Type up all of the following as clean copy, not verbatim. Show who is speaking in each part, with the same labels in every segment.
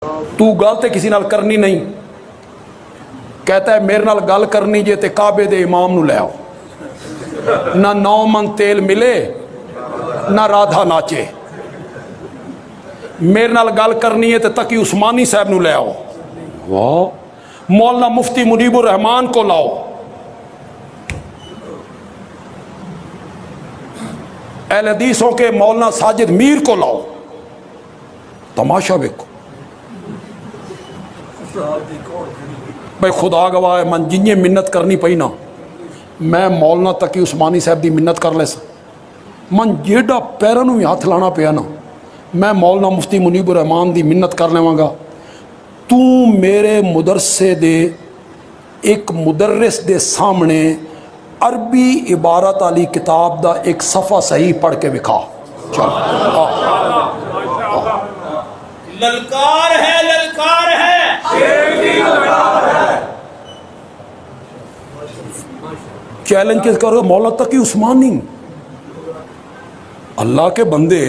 Speaker 1: तू गल तो किसी नाल करनी नहीं, कहता है मेरे नाल गल करनी जे ते काबे दे इमाम नू ले आओ, ना 9 मन तेल मिले ना राधा नाचे। मेरे नाल गल करनी है तो तकी उस्मानी साहब नू ले आओ, वाह। मौलाना मुफ्ती मुनीबुर रहमान को लाओ, अहले हदीसों के मौलाना साजिद मीर को लाओ। तमाशा देखो भाई, खुदा गवाह है, मन जिन्हें मिन्नत करनी पई ना, मैं मौलाना तकी उस्मानी साहब की मिन्नत कर ले सा, मन जेड़ा पैरों में हाथ लाना पिया ना, मैं मौलाना मुफ्ती मुनीबुर रहमान की मिन्नत कर लेवांगा। तू मेरे मुदरसे दे एक मुदर्रिस दे सामने अरबी इबारत वाली किताब दा एक सफ़ा सही पढ़ के विखा। चल
Speaker 2: ललकार है, ललकार है,
Speaker 1: चैलेंज किस करो, मौला तकी उस्मानी। अल्लाह के बंदे,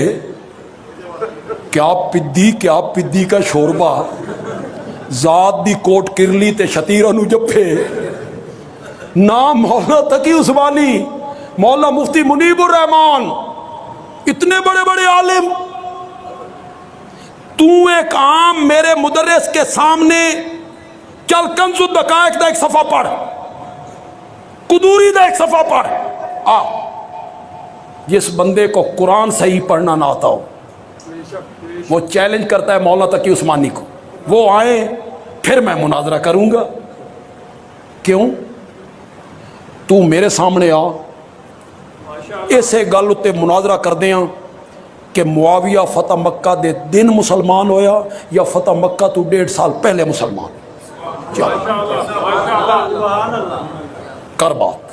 Speaker 1: क्या पिद्दी का शोरबा, जात दी कोट किरली ते शतीरा नू जप्फे ना। मौला तकी उस्मानी, मौला मुफ्ती मुनीबुर रहमान, इतने बड़े बड़े आलिम, तू एक आम मेरे मुदर्रिस के सामने चल कंजुद दकाइक दा एक सफा पढ़, कुदूरी दा एक सफा पढ़। आ जिस बंदे को कुरान सही पढ़ना ना आता हो, वो चैलेंज करता है मौला तकी उस्मानी को, वो आए फिर मैं मुनाजरा करूंगा। क्यों? तू मेरे सामने आ, इसे गल उत्ते मुनाजरा करदे हैं कि मुआविया फतह मक्का दे दिन मुसलमान होया या फतह मक्का तू 1.5 साल पहले मुसलमान। चल कर बात।